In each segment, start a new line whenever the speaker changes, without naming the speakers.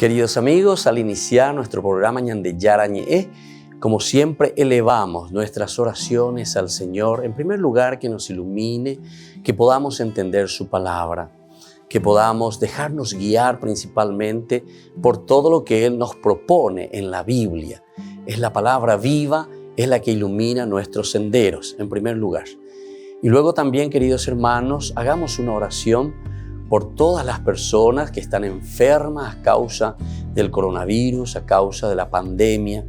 Queridos amigos, al iniciar nuestro programa Ñande Yarañe, como siempre elevamos nuestras oraciones al Señor. En primer lugar, que nos ilumine, que podamos entender su palabra, que podamos dejarnos guiar principalmente por todo lo que Él nos propone en la Biblia. Es la palabra viva, es la que ilumina nuestros senderos, en primer lugar. Y luego también, queridos hermanos, hagamos una oración por todas las personas que están enfermas a causa del coronavirus, a causa de la pandemia.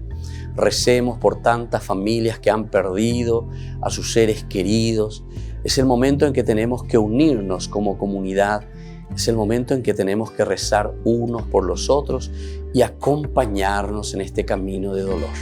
Recemos por tantas familias que han perdido a sus seres queridos. Es el momento en que tenemos que unirnos como comunidad. Es el momento en que tenemos que rezar unos por los otros y acompañarnos en este camino de dolor.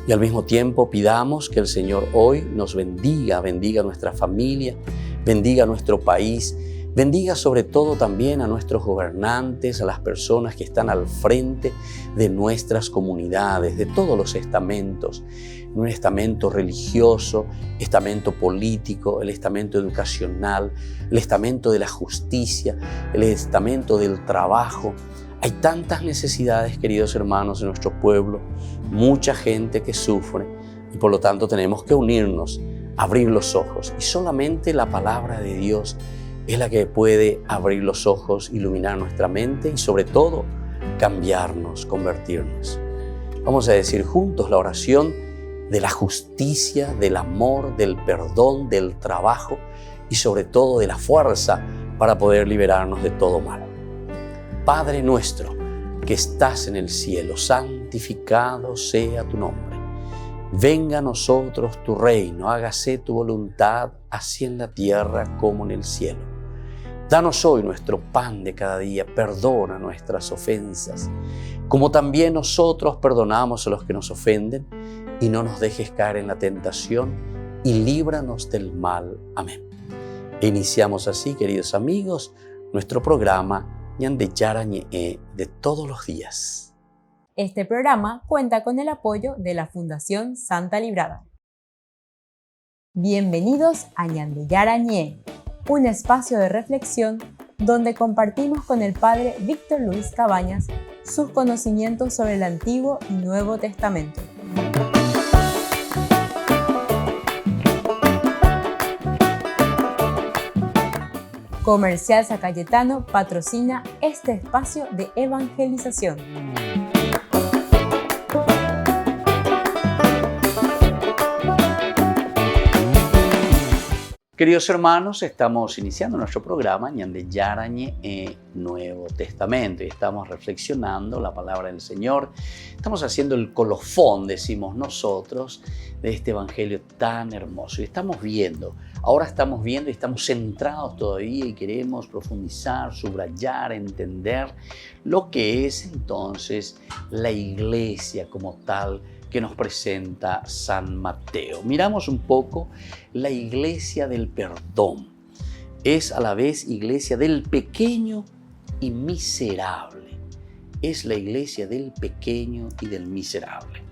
Y al mismo tiempo pidamos que el Señor hoy nos bendiga a nuestra familia, bendiga a nuestro país, bendiga sobre todo también a nuestros gobernantes, a las personas que están al frente de nuestras comunidades, de todos los estamentos, un estamento religioso, estamento político, el estamento educacional, el estamento de la justicia, el estamento del trabajo. Hay tantas necesidades, queridos hermanos, en nuestro pueblo, mucha gente que sufre y por lo tanto tenemos que unirnos, abrir los ojos y solamente la palabra de Dios es la que puede abrir los ojos, iluminar nuestra mente y sobre todo cambiarnos, convertirnos. Vamos a decir juntos la oración de la justicia, del amor, del perdón, del trabajo y sobre todo de la fuerza para poder liberarnos de todo mal. Padre nuestro que estás en el cielo, santificado sea tu nombre. Venga a nosotros tu reino, hágase tu voluntad, así en la tierra como en el cielo. Danos hoy nuestro pan de cada día, perdona nuestras ofensas, como también nosotros perdonamos a los que nos ofenden, y no nos dejes caer en la tentación, y líbranos del mal. Amén. E iniciamos así, queridos amigos, nuestro programa Ñande Yarañe de todos los días.
Este programa cuenta con el apoyo de la Fundación Santa Librada. Bienvenidos a Ñande Yarañe, un espacio de reflexión donde compartimos con el Padre Víctor Luis Cabañas sus conocimientos sobre el Antiguo y Nuevo Testamento. Comercial San Cayetano patrocina este espacio de evangelización.
Queridos hermanos, estamos iniciando nuestro programa Ñande Yarañe Nuevo Testamento y estamos reflexionando la palabra del Señor. Estamos haciendo el colofón, decimos nosotros, de este evangelio tan hermoso. Y ahora estamos viendo y estamos centrados todavía y queremos profundizar, subrayar, entender lo que es entonces la iglesia como tal que nos presenta San Mateo. Miramos un poco la iglesia del perdón. Es a la vez iglesia del pequeño y miserable. Es la iglesia del pequeño y del miserable.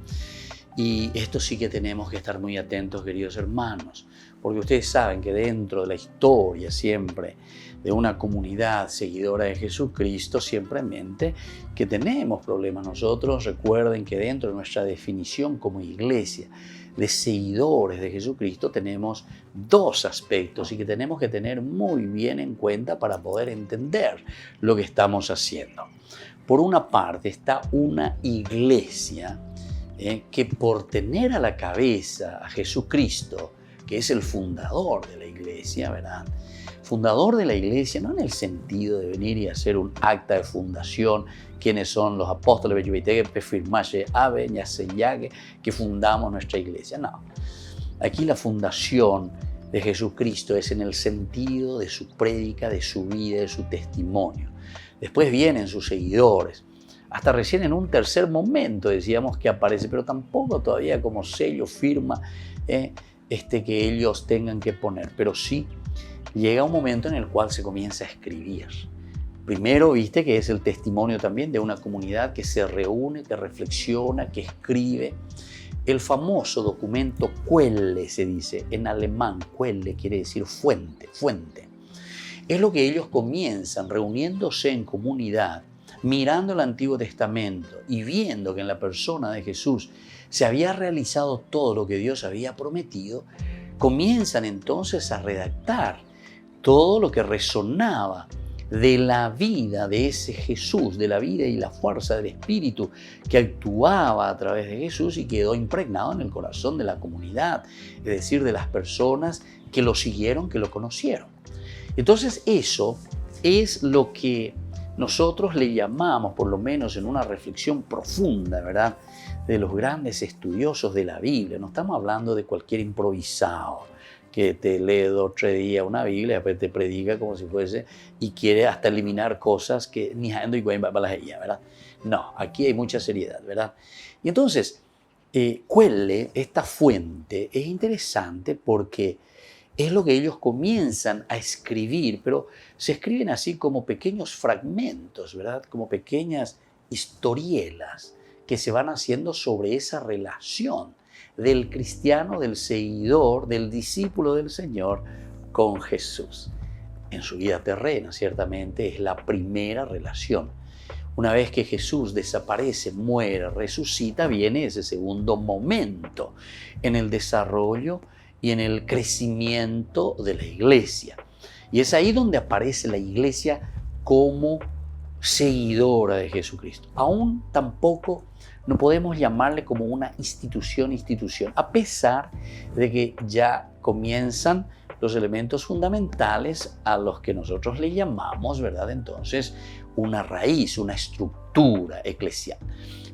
Y esto sí que tenemos que estar muy atentos, queridos hermanos, porque ustedes saben que dentro de la historia siempre de una comunidad seguidora de Jesucristo, simplemente que tenemos problemas nosotros. Recuerden que dentro de nuestra definición como iglesia de seguidores de Jesucristo tenemos dos aspectos y que tenemos que tener muy bien en cuenta para poder entender lo que estamos haciendo. Por una parte está una iglesia que por tener a la cabeza a Jesucristo, que es el fundador de la iglesia, ¿verdad? Fundador de la iglesia, no en el sentido de venir y hacer un acta de fundación, quienes son los apóstoles, que fundamos nuestra iglesia. No, aquí la fundación de Jesucristo es en el sentido de su prédica, de su vida, de su testimonio. Después vienen sus seguidores. Hasta recién en un tercer momento decíamos que aparece, pero tampoco todavía como sello, firma, que ellos tengan que poner. Pero sí llega un momento en el cual se comienza a escribir. Primero, viste que es el testimonio también de una comunidad que se reúne, que reflexiona, que escribe. El famoso documento Quelle se dice, en alemán Quelle quiere decir fuente. Es lo que ellos comienzan reuniéndose en comunidad, mirando el Antiguo Testamento y viendo que en la persona de Jesús se había realizado todo lo que Dios había prometido, comienzan entonces a redactar todo lo que resonaba de la vida de ese Jesús, de la vida y la fuerza del Espíritu que actuaba a través de Jesús y quedó impregnado en el corazón de la comunidad, es decir, de las personas que lo siguieron, que lo conocieron. Entonces eso es lo que nosotros le llamamos, por lo menos en una reflexión profunda, ¿verdad?, de los grandes estudiosos de la Biblia. No estamos hablando de cualquier improvisado que te lee 2 o 3 días una Biblia, después te predica como si fuese y quiere hasta eliminar cosas que ni ando y para las ella, ¿verdad? No, aquí hay mucha seriedad, ¿verdad? Y entonces, Quelle, esta fuente, es interesante porque es lo que ellos comienzan a escribir, pero se escriben así como pequeños fragmentos, ¿verdad? Como pequeñas historielas que se van haciendo sobre esa relación del cristiano, del seguidor, del discípulo del Señor con Jesús. En su vida terrena, ciertamente, es la primera relación. Una vez que Jesús desaparece, muere, resucita, viene ese segundo momento en el desarrollo y en el crecimiento de la iglesia. Y es ahí donde aparece la iglesia como seguidora de Jesucristo. Aún tampoco no podemos llamarle como una institución, a pesar de que ya comienzan los elementos fundamentales a los que nosotros le llamamos, ¿verdad? Entonces, una raíz, una estructura eclesial.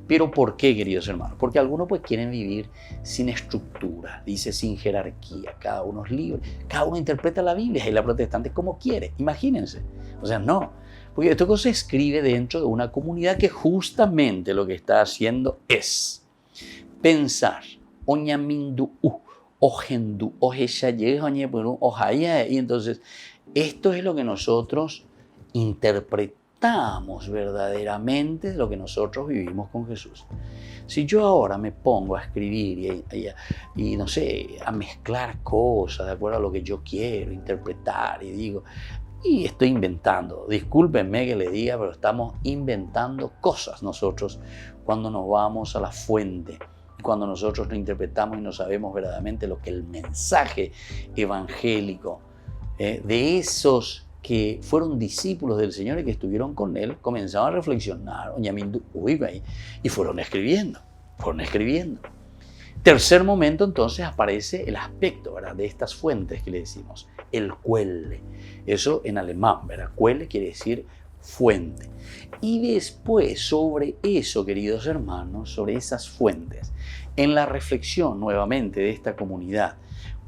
¿Pero por qué, queridos hermanos? Porque algunos pues quieren vivir sin estructura, dice sin jerarquía, cada uno es libre, cada uno interpreta la Biblia y la protestante como quiere, imagínense. O sea, no, porque esto se escribe dentro de una comunidad que justamente lo que está haciendo es pensar, oñamindu, ojendu, ojeshaye, ojaya, y entonces esto es lo que nosotros interpretamos verdaderamente de lo que nosotros vivimos con Jesús. Si yo ahora me pongo a escribir y no sé, a mezclar cosas de acuerdo a lo que yo quiero interpretar y digo, y estoy inventando, discúlpenme que le diga, pero estamos inventando cosas nosotros cuando nos vamos a la fuente, cuando nosotros lo interpretamos y no sabemos verdaderamente lo que el mensaje evangélico de esos que fueron discípulos del Señor y que estuvieron con Él, comenzaron a reflexionar, y fueron escribiendo. Tercer momento, entonces, aparece el aspecto, ¿verdad?, de estas fuentes que le decimos, el Quelle. Eso en alemán, ¿verdad? Quelle quiere decir fuente. Y después, sobre eso, queridos hermanos, sobre esas fuentes, en la reflexión nuevamente de esta comunidad,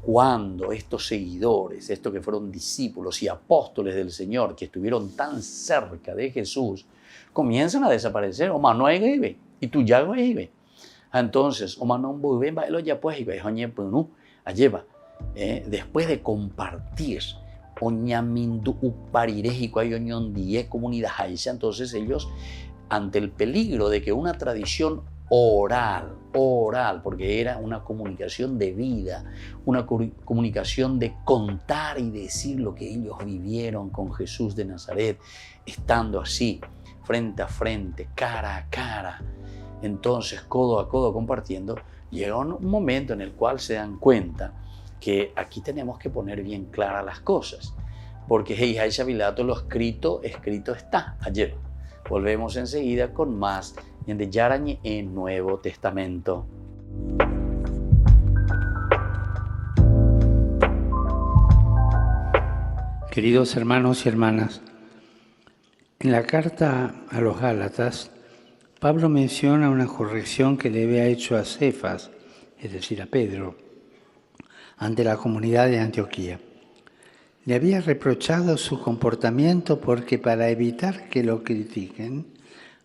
cuando estos seguidores, estos que fueron discípulos y apóstoles del Señor, que estuvieron tan cerca de Jesús, comienzan a desaparecer. O no hay y tú ya vive. Entonces, después de compartir, entonces ellos, ante el peligro de que una tradición oral, porque era una comunicación de vida, una comunicación de contar y decir lo que ellos vivieron con Jesús de Nazaret, estando así, frente a frente, cara a cara, entonces codo a codo compartiendo, llega un momento en el cual se dan cuenta que aquí tenemos que poner bien claras las cosas, porque Heijai Pilato, lo escrito está. Ayer volvemos enseguida con más de Yarañe en Nuevo Testamento.
Queridos hermanos y hermanas, en la carta a los Gálatas, Pablo menciona una corrección que le había hecho a Cefas, es decir, a Pedro, ante la comunidad de Antioquía. Le había reprochado su comportamiento porque, para evitar que lo critiquen,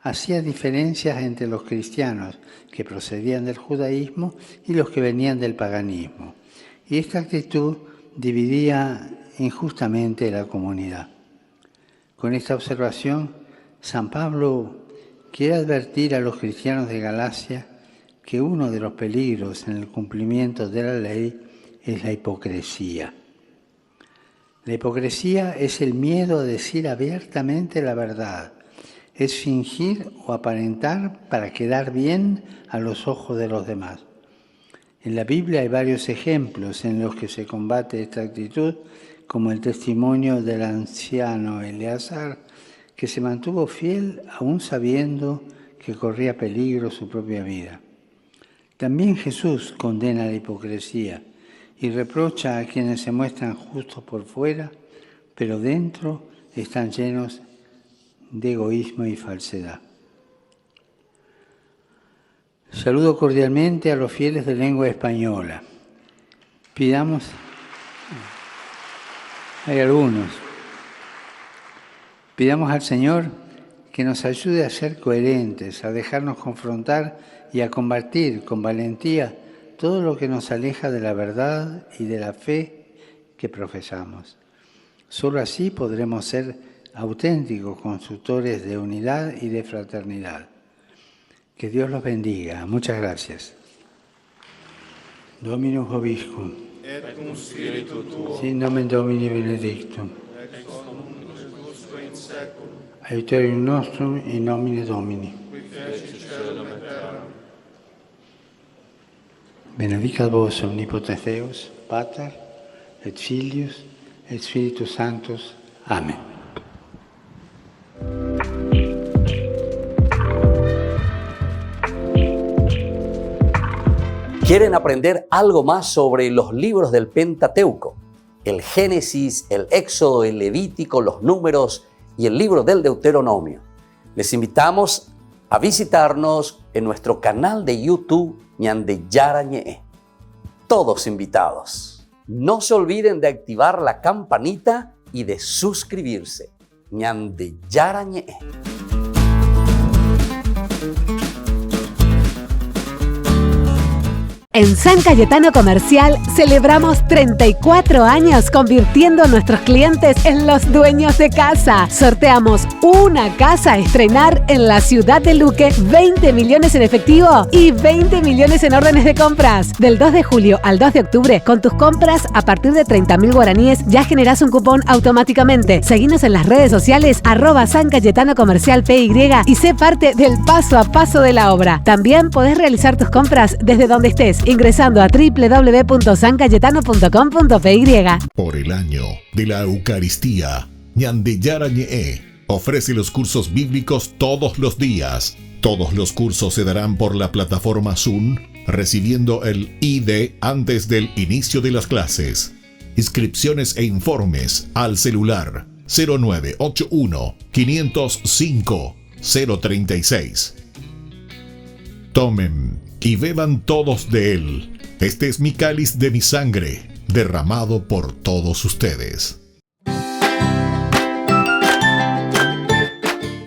hacía diferencias entre los cristianos que procedían del judaísmo y los que venían del paganismo. Y esta actitud dividía injustamente la comunidad. Con esta observación, San Pablo quiere advertir a los cristianos de Galacia que uno de los peligros en el cumplimiento de la ley es la hipocresía. La hipocresía es el miedo a decir abiertamente la verdad, es fingir o aparentar para quedar bien a los ojos de los demás. En la Biblia hay varios ejemplos en los que se combate esta actitud, como el testimonio del anciano Eleazar, que se mantuvo fiel aún sabiendo que corría peligro su propia vida. También Jesús condena la hipocresía y reprocha a quienes se muestran justos por fuera, pero dentro están llenos de egoísmo y falsedad. Saludo cordialmente a los fieles de lengua española. Hay algunos. Pidamos al Señor que nos ayude a ser coherentes, a dejarnos confrontar y a combatir con valentía todo lo que nos aleja de la verdad y de la fe que profesamos. Solo así podremos ser auténticos constructores de unidad y de fraternidad. Que Dios los bendiga. Muchas gracias. Dominus vobiscum.
Et cum spiritu tuo.
Sin nomen Domini benedictum.
Ex hoc nunc usque in saeculum.
Aiuterium nostrum in nomine Domini.
Qui feci caelum et terram.
Benedicat vos omnipotens Deus, Pater, et Filius, et Spiritus Sanctus. Amén.
¿Quieren aprender algo más sobre los libros del Pentateuco? El Génesis, el Éxodo, el Levítico, los Números y el libro del Deuteronomio. Les invitamos a visitarnos en nuestro canal de YouTube Ñande Yarañe. Todos invitados. No se olviden de activar la campanita y de suscribirse. Ñande Yarañe.
En San Cayetano Comercial celebramos 34 años convirtiendo a nuestros clientes en los dueños de casa. Sorteamos una casa a estrenar en la ciudad de Luque, 20 millones en efectivo y 20 millones en órdenes de compras. Del 2 de julio al 2 de octubre, con tus compras a partir de 30.000 guaraníes ya generás un cupón automáticamente. Seguinos en las redes sociales @San Cayetano Comercial PY y sé parte del paso a paso de la obra. También podés realizar tus compras desde donde estés, ingresando a www.sancayetano.com.py.
Por el año de la Eucaristía, Ñande Yarañe ofrece los cursos bíblicos todos los días. Todos los cursos se darán por la plataforma Zoom, recibiendo el ID antes del inicio de las clases. Inscripciones e informes al celular 0981 505 036. Tomen y beban todos de él. Este es mi cáliz de mi sangre, derramado por todos ustedes.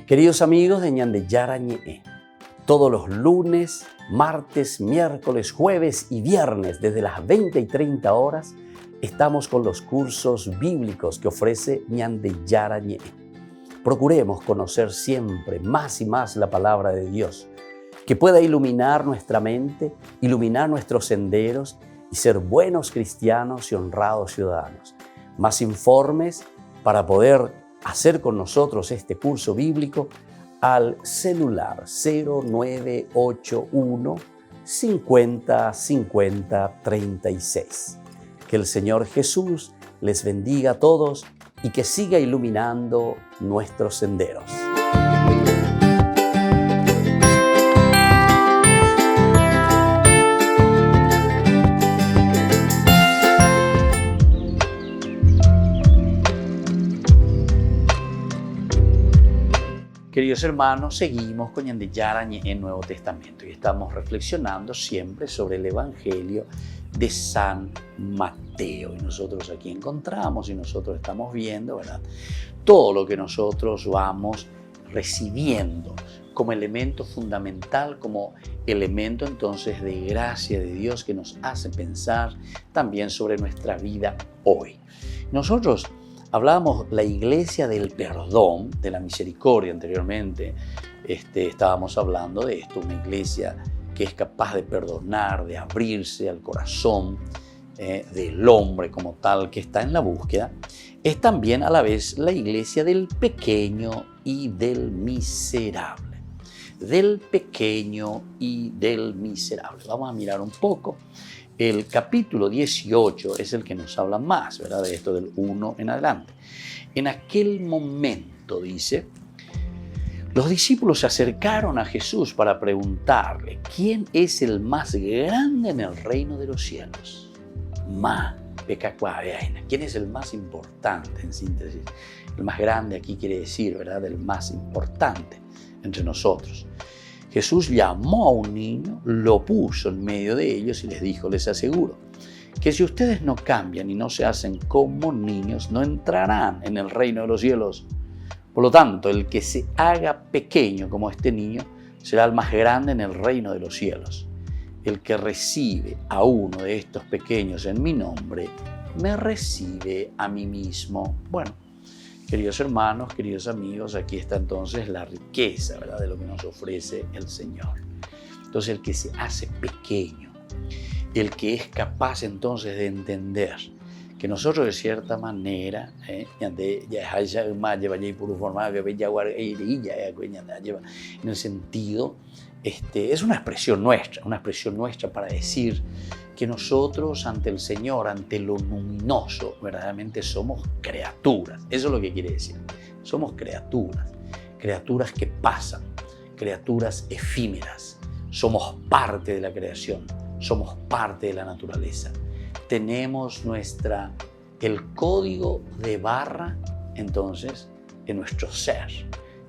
Queridos amigos de Ñande Yarañe, todos los lunes, martes, miércoles, jueves y viernes desde las 20 y 30 horas estamos con los cursos bíblicos que ofrece Ñande Yarañe. Procuremos conocer siempre más y más la palabra de Dios, que pueda iluminar nuestra mente, iluminar nuestros senderos y ser buenos cristianos y honrados ciudadanos. Más informes para poder hacer con nosotros este curso bíblico al celular 0981 50 50 36. Que el Señor Jesús les bendiga a todos y que siga iluminando nuestros senderos. Queridos hermanos, seguimos con Ñande Yarañe en Nuevo Testamento y estamos reflexionando siempre sobre el Evangelio de San Mateo. Y nosotros aquí encontramos y nosotros estamos viendo, ¿verdad?, todo lo que nosotros vamos recibiendo como elemento fundamental, como elemento entonces de gracia de Dios que nos hace pensar también sobre nuestra vida hoy. Nosotros hablábamos la iglesia del perdón, de la misericordia. Anteriormente estábamos hablando de esto, una iglesia que es capaz de perdonar, de abrirse al corazón del hombre como tal que está en la búsqueda. Es también a la vez la iglesia del pequeño y del miserable. Del pequeño y del miserable. Vamos a mirar un poco. El capítulo 18 es el que nos habla más, ¿verdad? De esto del 1 en adelante. En aquel momento, dice, los discípulos se acercaron a Jesús para preguntarle, ¿quién es el más grande en el reino de los cielos? ¿Quién es el más importante, en síntesis? El más grande aquí quiere decir, ¿verdad? El más importante entre nosotros. Jesús llamó a un niño, lo puso en medio de ellos y les dijo, les aseguro, que si ustedes no cambian y no se hacen como niños, no entrarán en el reino de los cielos. Por lo tanto, el que se haga pequeño como este niño será el más grande en el reino de los cielos. El que recibe a uno de estos pequeños en mi nombre, me recibe a mí mismo. Bueno, queridos hermanos, queridos amigos, aquí está entonces la riqueza, ¿verdad?, de lo que nos ofrece el Señor. Entonces, el que se hace pequeño, el que es capaz entonces de entender que nosotros de cierta manera, en el sentido, es una expresión nuestra para decir que nosotros ante el Señor, ante lo luminoso, verdaderamente somos criaturas. Eso es lo que quiere decir. Somos criaturas que pasan, criaturas efímeras. Somos parte de la creación, somos parte de la naturaleza. Tenemos el código de barra, entonces, en nuestro ser.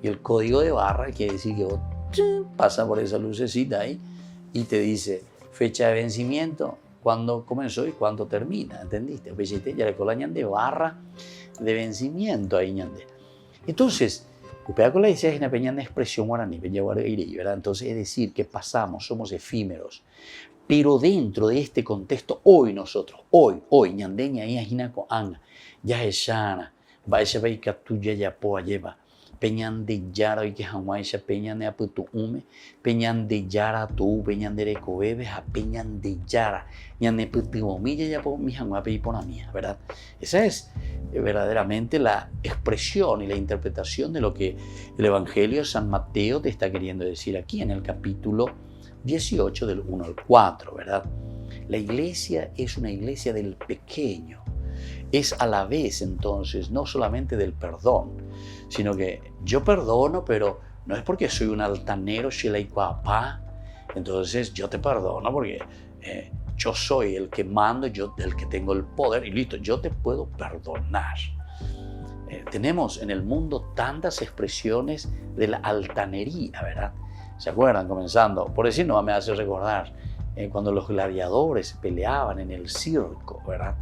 Y el código de barra quiere decir que vos pasa por esa lucecita ahí y te dice fecha de vencimiento, cuándo comenzó y cuándo termina, ¿entendiste? Ya le colañan de barra de vencimiento ahí, ñande. Entonces, la dice es una pequeña expresión guaraní, ¿verdad? Entonces, es decir, que pasamos, somos efímeros. Pero dentro de este contexto, hoy nosotros, hoy, ñandeña y ajinaco anga, ya es sana, va a ser que tuya ya poa lleva. Peñan de yara y que jamás se peñan de aputu ume, peñan de yara tu, peñan de recobebes, a peñan de yara, ñan de putimomilla ya por mi jamás pe por la mía, ¿verdad? Esa es verdaderamente la expresión y la interpretación de lo que el Evangelio de San Mateo te está queriendo decir aquí en el capítulo 18 del 1 al 4, ¿verdad? La iglesia es una iglesia del pequeño. Es a la vez, entonces, no solamente del perdón, sino que yo perdono, pero no es porque soy un altanero, entonces yo te perdono porque yo soy el que mando, yo el que tengo el poder y listo, yo te puedo perdonar. Tenemos en el mundo tantas expresiones de la altanería, ¿verdad? ¿Se acuerdan? Comenzando, por decir, no me hace recordar cuando los gladiadores peleaban en el circo, ¿verdad?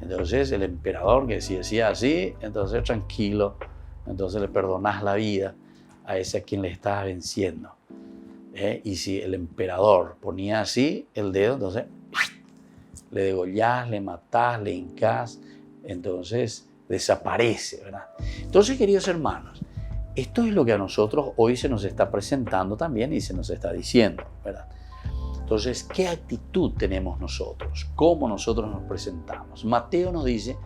Entonces el emperador que si decía así, entonces tranquilo, entonces le perdonás la vida a ese a quien le estás venciendo. Y si el emperador ponía así el dedo, entonces le degollás, le matás, le hincás, entonces desaparece, ¿verdad? Entonces, queridos hermanos, esto es lo que a nosotros hoy se nos está presentando también y se nos está diciendo, ¿verdad? Entonces, ¿qué actitud tenemos nosotros? ¿Cómo nosotros nos presentamos? Mateo nos dice,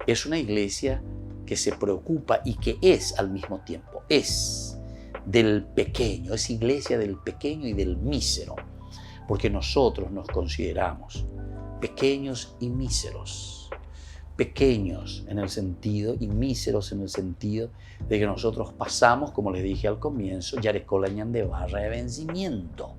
es una iglesia que se preocupa y que es al mismo tiempo, es del pequeño, es iglesia del pequeño y del mísero, porque nosotros nos consideramos pequeños y míseros. Pequeños en el sentido y míseros en el sentido de que nosotros pasamos, como les dije al comienzo, yarecolañan de barra de vencimiento.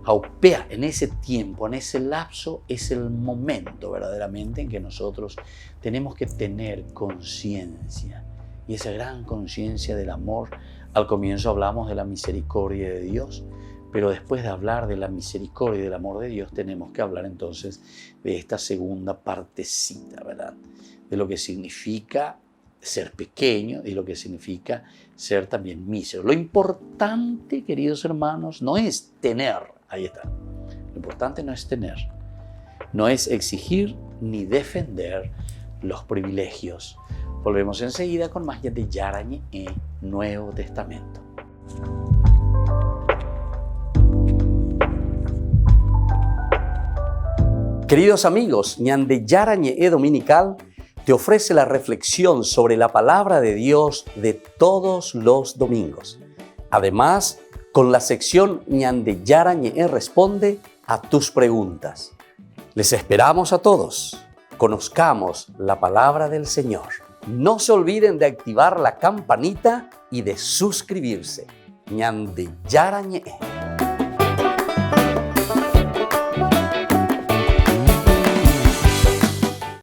Jaupea, en ese tiempo, en ese lapso, es el momento verdaderamente en que nosotros tenemos que tener conciencia. Y esa gran conciencia del amor, al comienzo hablamos de la misericordia de Dios, pero después de hablar de la misericordia y del amor de Dios, tenemos que hablar entonces de esta segunda partecita, ¿verdad? De lo que significa ser pequeño y lo que significa ser también mísero. Lo importante, queridos hermanos, no es tener, ahí está. Lo importante no es tener, no es exigir ni defender los privilegios. Volvemos enseguida con más de Yarañe en Nuevo Testamento. Queridos amigos, ñande Yarañe dominical, te ofrece la reflexión sobre la palabra de Dios de todos los domingos. Además, con la sección Ñande Yarañe responde a tus preguntas. Les esperamos a todos. Conozcamos la palabra del Señor. No se olviden de activar la campanita y de suscribirse. Ñande Yarañe.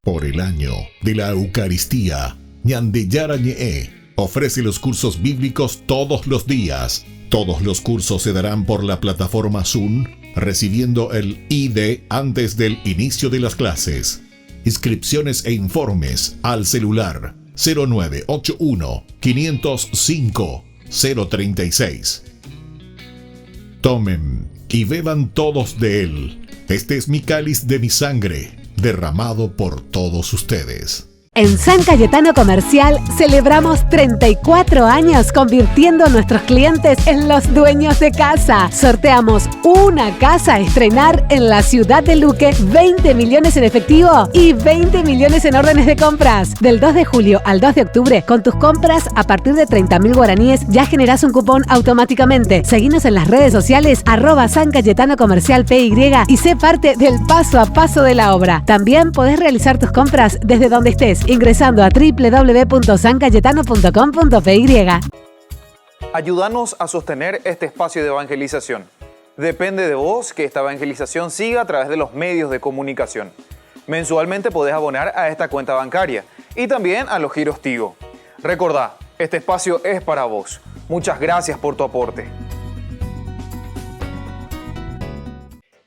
Por el año de la Eucaristía, Ñande Yarañe ofrece los cursos bíblicos todos los días. Todos los cursos se darán por la plataforma Zoom, recibiendo el ID antes del inicio de las clases. Inscripciones e informes al celular 0981 505 036. Tomen y beban todos de él. Este es mi cáliz de mi sangre, derramado por todos ustedes.
En San Cayetano Comercial celebramos 34 años convirtiendo a nuestros clientes en los dueños de casa. Sorteamos una casa a estrenar en la ciudad de Luque, 20 millones en efectivo y 20 millones en órdenes de compras. Del 2 de julio al 2 de octubre, con tus compras a partir de 30.000 guaraníes ya generás un cupón automáticamente. Seguinos en las redes sociales @San Cayetano Comercial PY y sé parte del paso a paso de la obra. También podés realizar tus compras desde donde estés, ingresando a www.sancayetano.com.py.
Ayúdanos a sostener este espacio de evangelización. Depende de vos que esta evangelización siga a través de los medios de comunicación. Mensualmente podés abonar a esta cuenta bancaria y también a los giros Tigo. Recordá, este espacio es para vos. Muchas gracias por tu aporte.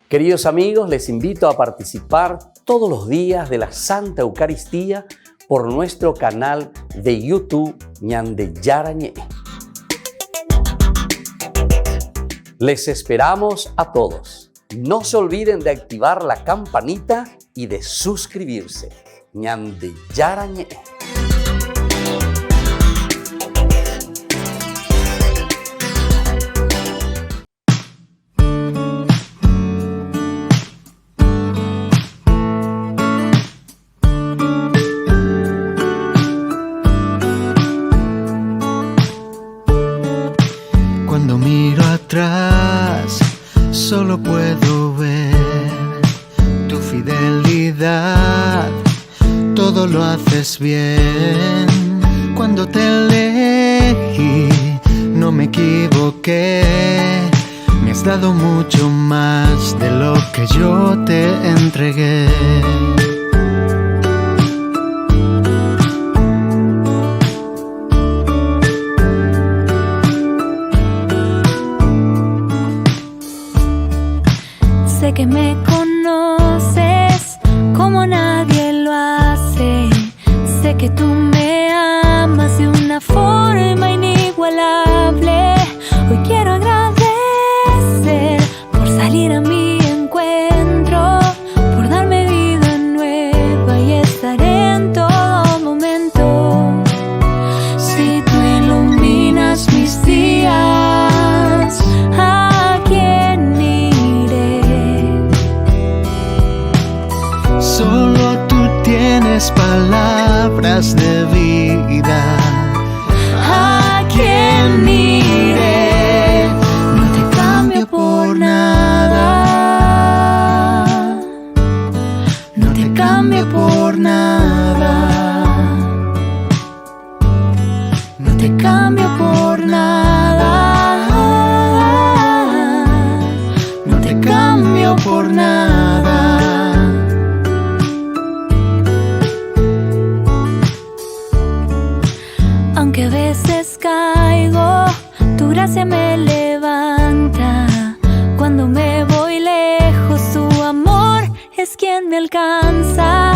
Queridos amigos, les invito a participar todos los días de la Santa Eucaristía por nuestro canal de YouTube Ñande Yarañe. Les esperamos a todos. No se olviden de activar la campanita y de suscribirse. Ñande Yarañe.
Solo puedo ver tu fidelidad, todo lo haces bien. Cuando te elegí, no me equivoqué. Me has dado mucho más de lo que yo te entregué.
Sé que me conoces como nadie lo hace. Sé que tú me amas de una forma inigualable. Hoy quiero agradecer por salir a mi encuentro, por darme vida nueva y estar en todo momento. Si tú iluminas mis días, ¿a quién iré?
Solo tú tienes palabras de vida. ¿A quién iré? No te cambio por nada. No te cambio por nada. No te cambio por nada. No te cambio por nada. Aunque a veces caigo, tu gracia me levanta. Cuando me voy lejos, tu amor es quien me alcanza.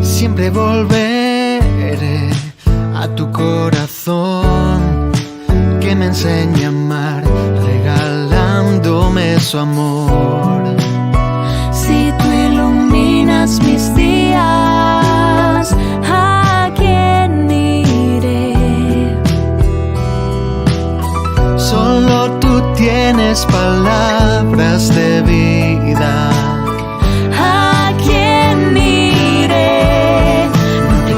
Siempre volveré a tu corazón, que me enseña a amar, regalándome su amor. Si tú iluminas mis días, ¿a quién iré? Solo tú tienes palabras de vida. ¿A quién iré? No te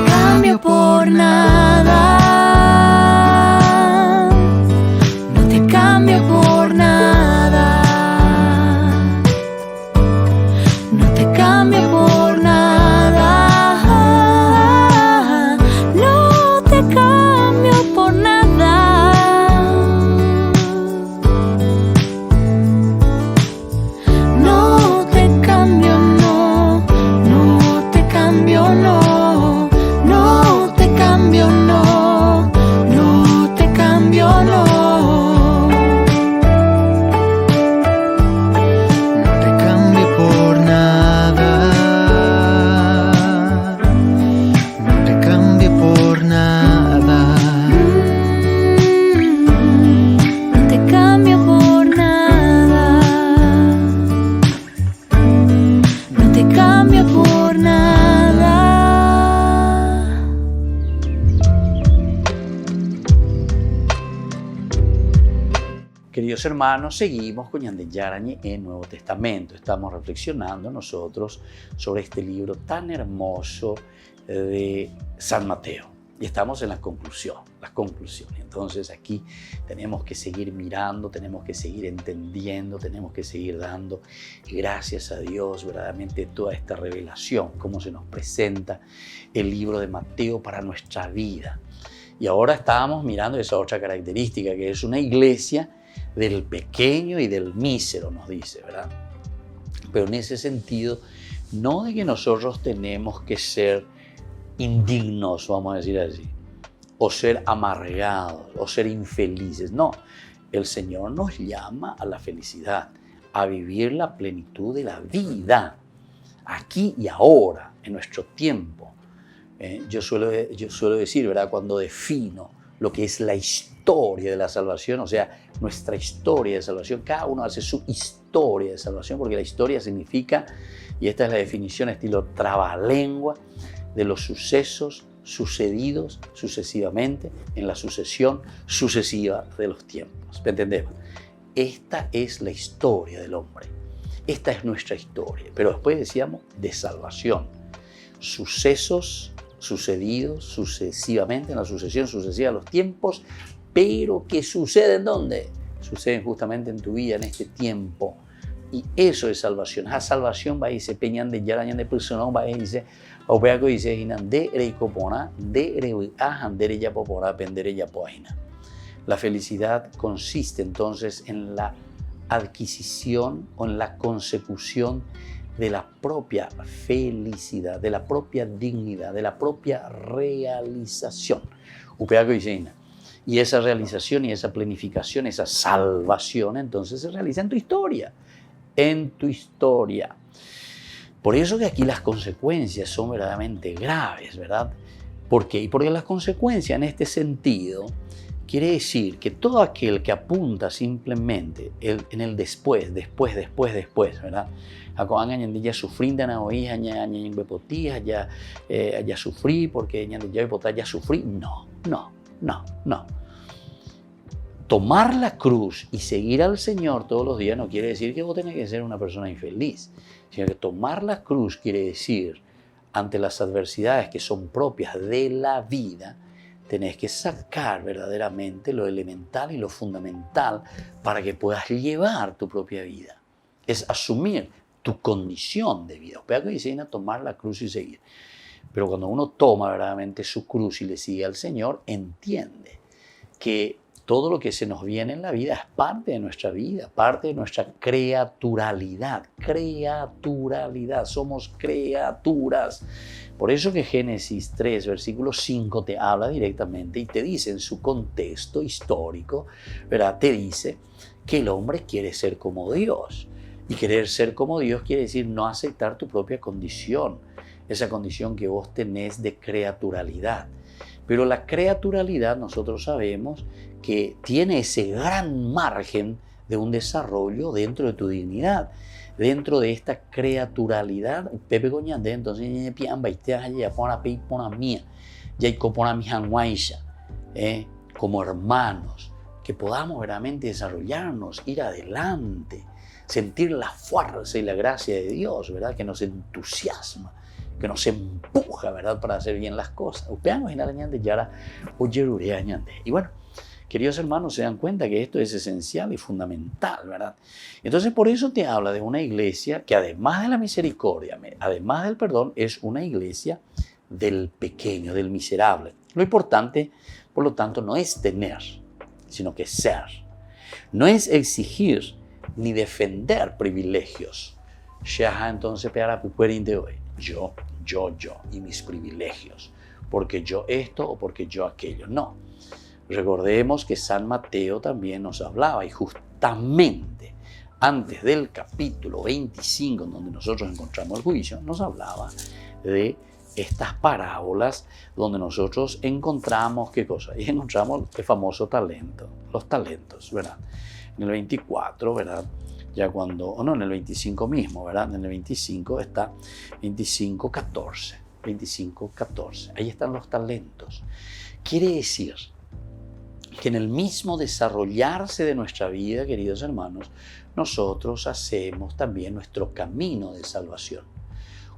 cambio por nada. No te cambio por nada. No te cambio por nada. No te cambio, no. No te cambio, no. No te cambio, no. No te cambio, no.
No te cambio por nada. No te cambio por nada.
No te cambio por nada. No te cambio por nada.
Queridos hermanos, seguimos con Ñande Yarañe en Nuevo Testamento. Estamos reflexionando nosotros sobre este libro tan hermoso de San Mateo. Y estamos en la conclusión. Entonces aquí tenemos que seguir mirando, tenemos que seguir entendiendo, tenemos que seguir dando gracias a Dios verdaderamente toda esta revelación, cómo se nos presenta el libro de Mateo para nuestra vida. Y ahora estábamos mirando esa otra característica, que es una iglesia del pequeño y del mísero, nos dice, ¿verdad? Pero en ese sentido, no de que nosotros tenemos que ser indignos, vamos a decir así, o ser amargados, o ser infelices. No, el Señor nos llama a la felicidad, a vivir la plenitud de la vida, aquí y ahora, en nuestro tiempo. Yo suelo decir, ¿verdad? Cuando defino lo que es la historia de la salvación, o sea, nuestra historia de salvación, cada uno hace su historia de salvación, porque la historia significa, y esta es la definición estilo trabalengua, de los sucesos sucedidos sucesivamente en la sucesión sucesiva de los tiempos. ¿Me entendemos? Esta es la historia del hombre. Esta es nuestra historia. Pero después decíamos de salvación. Sucesos sucedidos sucesivamente en la sucesión sucesiva de los tiempos, pero que suceden ¿dónde? Suceden justamente en tu vida, en este tiempo. Y eso es salvación. La salvación va a irse peñan de yarañan de persona, va a irse o vea que dice hinan de reicopona de reajan de ella popora pendere ya poina. La felicidad consiste entonces en la adquisición o en la consecución de la propia felicidad, de la propia dignidad, de la propia realización. Upea que dice hinan. Y esa realización y esa planificación, esa salvación, entonces se realiza en tu historia. En tu historia. Por eso que aquí las consecuencias son verdaderamente graves, ¿verdad? ¿Por qué? Porque las consecuencias en este sentido quiere decir que todo aquel que apunta simplemente en el después, ¿verdad? Ya sufrí, ya sufrí porque ya sufrí. No. Tomar la cruz y seguir al Señor todos los días no quiere decir que vos tenés que ser una persona infeliz, sino que tomar la cruz quiere decir, ante las adversidades que son propias de la vida, tenés que sacar verdaderamente lo elemental y lo fundamental para que puedas llevar tu propia vida. Es asumir tu condición de vida. Pero que dicen a tomar la cruz y seguir. Pero cuando uno toma verdaderamente su cruz y le sigue al Señor, entiende que todo lo que se nos viene en la vida es parte de nuestra vida, parte de nuestra creaturalidad. Somos criaturas. Por eso que Génesis 3, versículo 5 te habla directamente y te dice en su contexto histórico, ¿verdad? Te dice que el hombre quiere ser como Dios. Y querer ser como Dios quiere decir no aceptar tu propia condición, esa condición que vos tenés de creaturalidad. Pero la creaturalidad nosotros sabemos que tiene ese gran margen de un desarrollo dentro de tu dignidad, dentro de esta creaturalidad. Pepe Goñande, entonces, como hermanos, que podamos realmente desarrollarnos, ir adelante, sentir la fuerza y la gracia de Dios, ¿verdad? Que nos entusiasma, que nos empuja, ¿verdad? Para hacer bien las cosas. Y bueno, Queridos hermanos, se dan cuenta que esto es esencial y fundamental, ¿verdad? Entonces, por eso te habla de una iglesia que además de la misericordia, además del perdón, es una iglesia del pequeño, del miserable. Lo importante, por lo tanto, no es tener, sino que ser. No es exigir ni defender privilegios. Entonces, yo y mis privilegios. Porque yo esto o porque yo aquello. No. Recordemos que San Mateo también nos hablaba, y justamente antes del capítulo 25, en donde nosotros encontramos el juicio, nos hablaba de estas parábolas donde nosotros encontramos, ¿qué cosa? Y encontramos el famoso talento, los talentos, ¿verdad? En el 24, ¿verdad? Ya cuando, o no, en el 25 mismo, ¿verdad? En el 25 está 25:14, 25:14. Ahí están los talentos. Quiere decir que en el mismo desarrollarse de nuestra vida, queridos hermanos, nosotros hacemos también nuestro camino de salvación.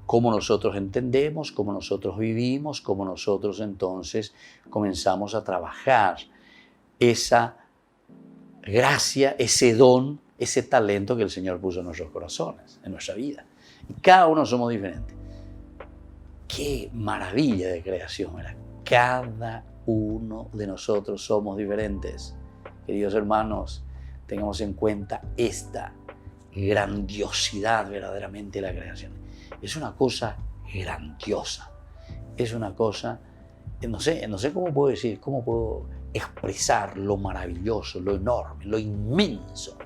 Cómo nosotros entendemos, cómo nosotros vivimos, cómo nosotros entonces comenzamos a trabajar esa gracia, ese don, ese talento que el Señor puso en nuestros corazones, en nuestra vida. Y cada uno somos diferentes. ¡Qué maravilla de creación! ¿Verdad? Cada uno de nosotros somos diferentes. Queridos hermanos, tengamos en cuenta esta grandiosidad verdaderamente de la creación. Es una cosa grandiosa. Es una cosa, no sé cómo puedo decir, cómo puedo expresar lo maravilloso, lo enorme, lo inmenso,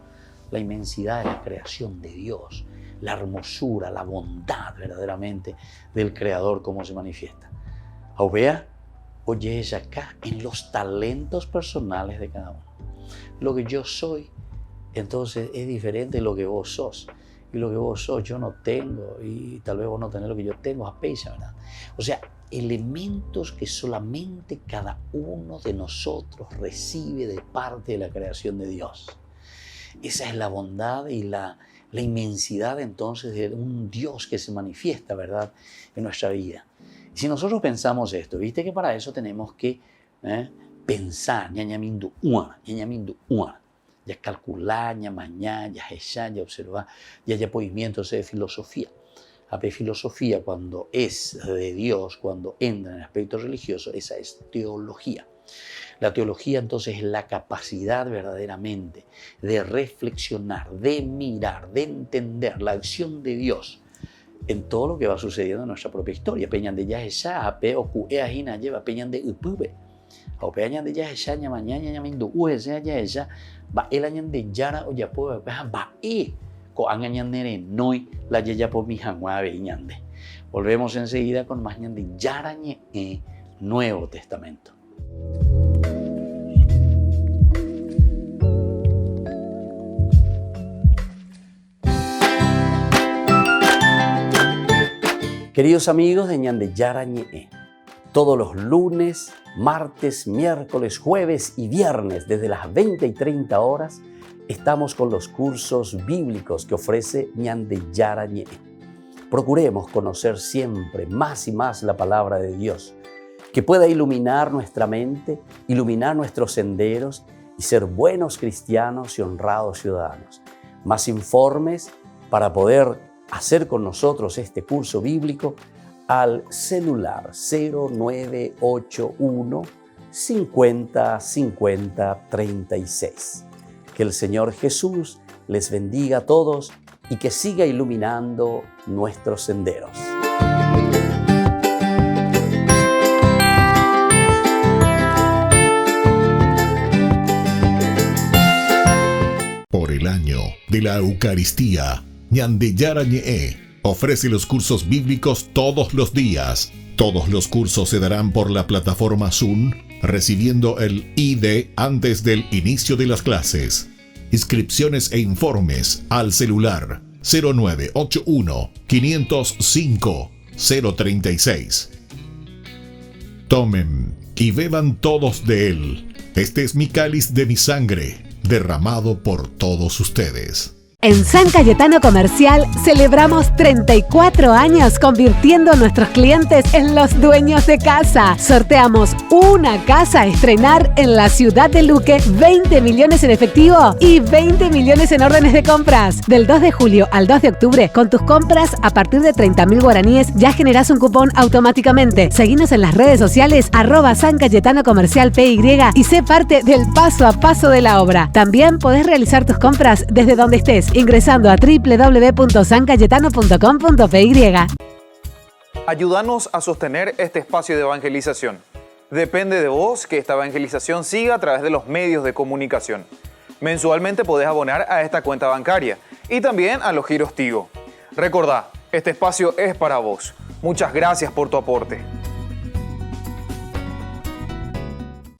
la inmensidad de la creación de Dios, la hermosura, la bondad verdaderamente del Creador, cómo se manifiesta. Vea, oye, es acá en los talentos personales de cada uno. Lo que yo soy, entonces, es diferente de lo que vos sos. Y lo que vos sos, yo no tengo. Y tal vez vos no tenés lo que yo tengo, a pecha, ¿verdad? O sea, elementos que solamente cada uno de nosotros recibe de parte de la creación de Dios. Esa es la bondad y la inmensidad, entonces, de un Dios que se manifiesta, ¿verdad?, en nuestra vida. Si nosotros pensamos esto, viste que para eso tenemos que pensar, ya calcular, ya mañana, ya echar, ya observar, ya apoyamientos de filosofía. La filosofía, cuando es de Dios, cuando entra en el aspecto religioso, esa es teología. La teología entonces es la capacidad verdaderamente de reflexionar, de mirar, de entender la acción de Dios en todo lo que va sucediendo en nuestra propia historia. Peñan de ya esa, ape o cueajina lleva peñan de upube. O peñan de ya esa, mañana ñamindu uese ya esa, va el añan de yara o ya puede va co angañan nere noi la ya po mi hangua veñande. Volvemos enseguida con más ñan de yara ñe Nuevo Testamento. Queridos amigos de Ñande Yarañe, todos los lunes, martes, miércoles, jueves y viernes desde las 20 y 30 horas estamos con los cursos bíblicos que ofrece Ñande Yarañe. Procuremos conocer siempre más y más la palabra de Dios, que pueda iluminar nuestra mente, iluminar nuestros senderos y ser buenos cristianos y honrados ciudadanos. Más informes para poder hacer con nosotros este curso bíblico al celular 0981 50 50 36. Que el Señor Jesús les bendiga a todos y que siga iluminando nuestros senderos.
Por el año de la Eucaristía, Ñande Yarañe ofrece los cursos bíblicos todos los días. Todos los cursos se darán por la plataforma Zoom, recibiendo el ID antes del inicio de las clases. Inscripciones e informes al celular 0981 505 036. Tomen y beban todos de él. Este es mi cáliz de mi sangre, derramado por todos ustedes.
En San Cayetano Comercial celebramos 34 años convirtiendo a nuestros clientes en los dueños de casa. Sorteamos una casa a estrenar en la ciudad de Luque, 20 millones en efectivo y 20 millones en órdenes de compras. Del 2 de julio al 2 de octubre, con tus compras a partir de 30.000 guaraníes ya generás un cupón automáticamente. Seguinos en las redes sociales @San Cayetano Comercial PY y sé parte del paso a paso de la obra. También podés realizar tus compras desde donde estés, ingresando a www.sancayetano.com.py.
Ayúdanos a sostener este espacio de evangelización. Depende de vos que esta evangelización siga a través de los medios de comunicación. Mensualmente podés abonar a esta cuenta bancaria y también a los giros Tigo. Recordá, este espacio es para vos. Muchas gracias por tu aporte.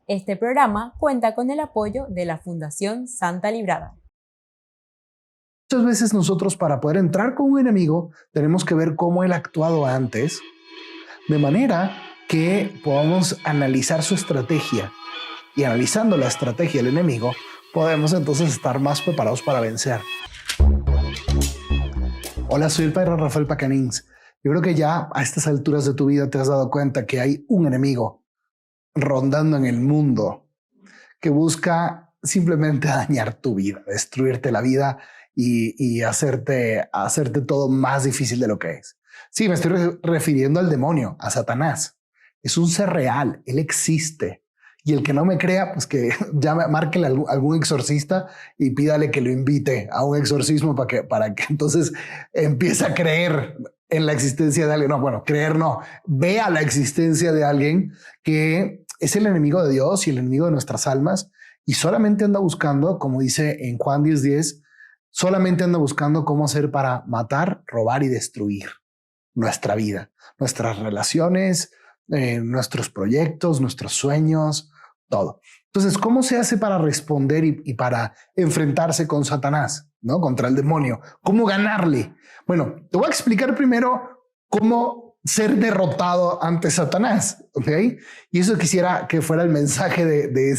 Este programa cuenta con el apoyo de la Fundación Santa Librada.
Muchas veces nosotros, para poder entrar con un enemigo, tenemos que ver cómo él ha actuado antes, de manera que podamos analizar su estrategia. Y analizando la estrategia del enemigo, podemos entonces estar más preparados para vencer. Hola, soy el padre Rafael Pacanins. Yo creo que ya a estas alturas de tu vida te has dado cuenta que hay un enemigo rondando en el mundo que busca simplemente dañar tu vida, destruirte la vida y hacerte todo más difícil de lo que es. Sí, me estoy refiriendo al demonio, a Satanás. Es un ser real, él existe. Y el que no me crea, pues que ya márquele a algún exorcista y pídale que lo invite a un exorcismo para que entonces empiece a creer en la existencia de alguien. No, bueno, creer no. Vea la existencia de alguien que es el enemigo de Dios y el enemigo de nuestras almas y solamente anda buscando, como dice en Juan 10:10, solamente anda buscando cómo hacer para matar, robar y destruir nuestra vida, nuestras relaciones, nuestros proyectos, nuestros sueños, todo. Entonces, ¿cómo se hace para responder y para enfrentarse con Satanás, ¿no? Contra el demonio? ¿Cómo ganarle? Bueno, te voy a explicar primero cómo ser derrotado ante Satanás, ¿ok? Y eso quisiera que fuera el mensaje de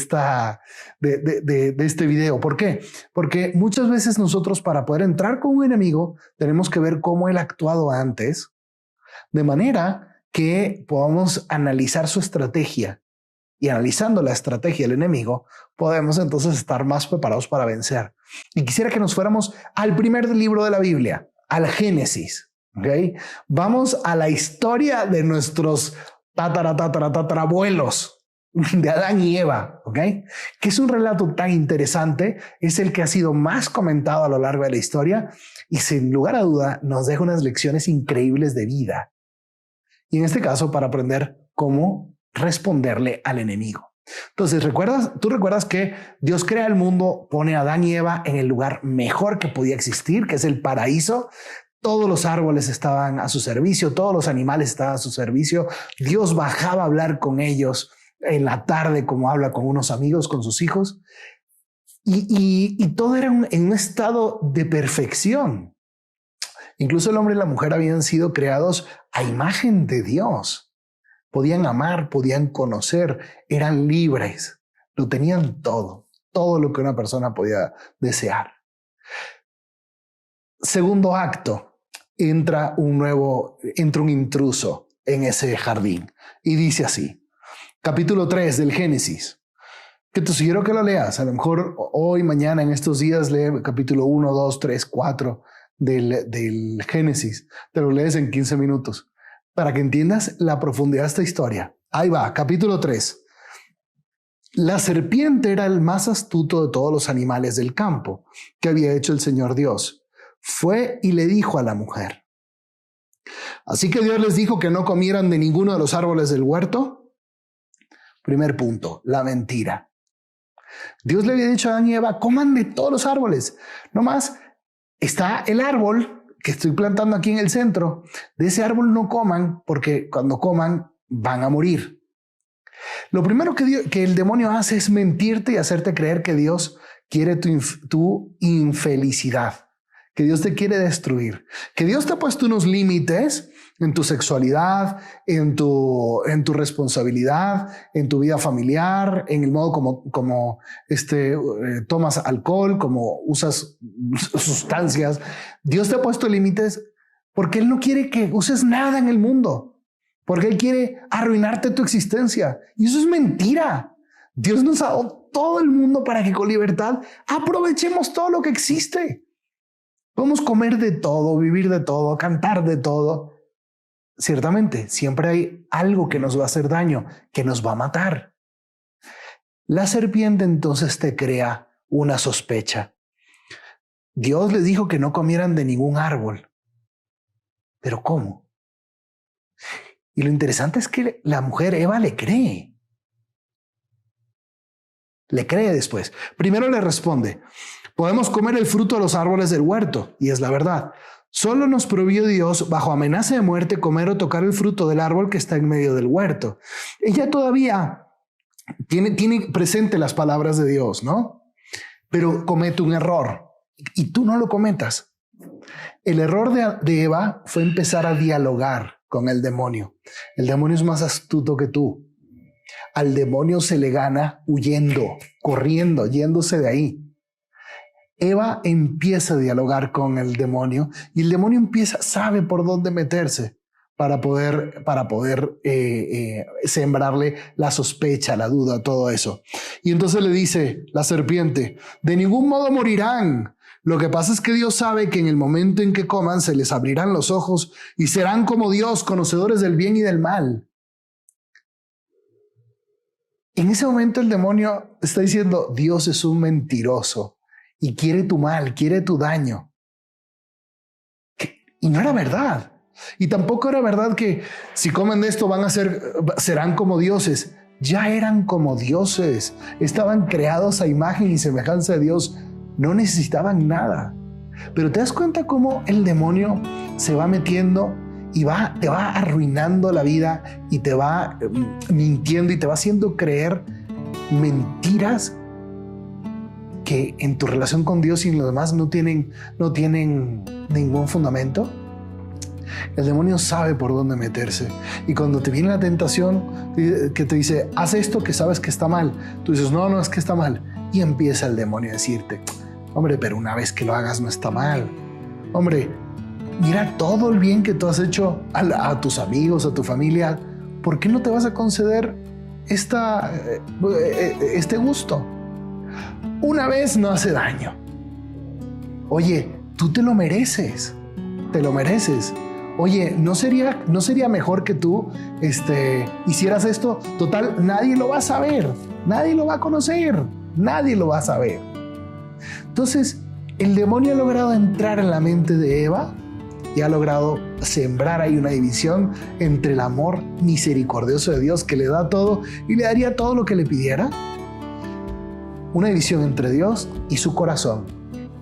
este video. ¿Por qué? Porque muchas veces nosotros, para poder entrar con un enemigo, tenemos que ver cómo él ha actuado antes, de manera que podamos analizar su estrategia. Y analizando la estrategia del enemigo, podemos entonces estar más preparados para vencer. Y quisiera que nos fuéramos al primer libro de la Biblia, al Génesis. ¿Okay? Vamos a la historia de nuestros tatarabuelos, de Adán y Eva, ¿okay? Que es un relato tan interesante, es el que ha sido más comentado a lo largo de la historia y sin lugar a duda nos deja unas lecciones increíbles de vida. Y en este caso, para aprender cómo responderle al enemigo. Entonces, ¿tú recuerdas que Dios crea el mundo, pone a Adán y Eva en el lugar mejor que podía existir, que es el paraíso? Todos los árboles estaban a su servicio, todos los animales estaban a su servicio. Dios bajaba a hablar con ellos en la tarde, como habla con unos amigos, con sus hijos. Y todo era en un estado de perfección. Incluso el hombre y la mujer habían sido creados a imagen de Dios. Podían amar, podían conocer, eran libres. Lo tenían todo lo que una persona podía desear. Segundo acto. Entra un intruso en ese jardín y dice así, capítulo 3 del Génesis, que te sugiero que lo leas, a lo mejor hoy, mañana, en estos días, lee capítulo 1, 2, 3, 4 del Génesis, te lo lees en 15 minutos, para que entiendas la profundidad de esta historia. Ahí va, capítulo 3. La serpiente era el más astuto de todos los animales del campo que había hecho el Señor Dios. Fue y le dijo a la mujer. Así que Dios les dijo que no comieran de ninguno de los árboles del huerto. Primer punto, la mentira. Dios le había dicho a Adán y Eva, coman de todos los árboles. No más está el árbol que estoy plantando aquí en el centro. De ese árbol no coman, porque cuando coman van a morir. Lo primero que el demonio hace es mentirte y hacerte creer que Dios quiere tu infelicidad, que Dios te quiere destruir, que Dios te ha puesto unos límites en tu sexualidad, en tu responsabilidad, en tu vida familiar, en el modo como tomas alcohol, como usas sustancias. Dios te ha puesto límites porque Él no quiere que uses nada en el mundo, porque Él quiere arruinarte tu existencia. Y eso es mentira. Dios nos ha dado todo el mundo para que con libertad aprovechemos todo lo que existe. Podemos comer de todo, vivir de todo, cantar de todo. Ciertamente, siempre hay algo que nos va a hacer daño, que nos va a matar. La serpiente entonces te crea una sospecha. Dios les dijo que no comieran de ningún árbol. ¿Pero cómo? Y lo interesante es que la mujer Eva le cree. Le cree después. Primero le responde: podemos comer el fruto de los árboles del huerto. Y es la verdad. Solo nos prohibió Dios, bajo amenaza de muerte, comer o tocar el fruto del árbol que está en medio del huerto. Ella todavía tiene presente las palabras de Dios, ¿no? Pero comete un error y tú no lo cometas. El error de Eva fue empezar a dialogar con el demonio. El demonio es más astuto que tú. Al demonio se le gana huyendo, corriendo, yéndose de ahí. Eva empieza a dialogar con el demonio y el demonio sabe por dónde meterse para poder sembrarle la sospecha, la duda, todo eso. Y entonces le dice la serpiente: de ningún modo morirán. Lo que pasa es que Dios sabe que en el momento en que coman se les abrirán los ojos y serán como Dios, conocedores del bien y del mal. En ese momento el demonio está diciendo: Dios es un mentiroso y quiere tu mal, quiere tu daño. Y no era verdad. Y tampoco era verdad que si comen de esto serán como dioses. Ya eran como dioses. Estaban creados a imagen y semejanza de Dios. No necesitaban nada. Pero te das cuenta cómo el demonio se va metiendo y te va arruinando la vida y te va mintiendo y te va haciendo creer mentiras que en tu relación con Dios y en lo demás no tienen ningún fundamento. El demonio sabe por dónde meterse. Y cuando te viene la tentación que te dice: haz esto que sabes que está mal, tú dices: no, es que está mal. Y empieza el demonio a decirte: hombre, pero una vez que lo hagas no está mal. Hombre, mira todo el bien que tú has hecho a tus amigos, a tu familia. ¿Por qué no te vas a conceder este gusto? Una vez no hace daño. Oye, tú te lo mereces. Te lo mereces. Oye, ¿no sería mejor que tú hicieras esto? Total, nadie lo va a saber. Nadie lo va a conocer. Nadie lo va a saber. Entonces, el demonio ha logrado entrar en la mente de Eva y ha logrado sembrar ahí una división entre el amor misericordioso de Dios, que le da todo y le daría todo lo que le pidiera. Una división entre Dios y su corazón.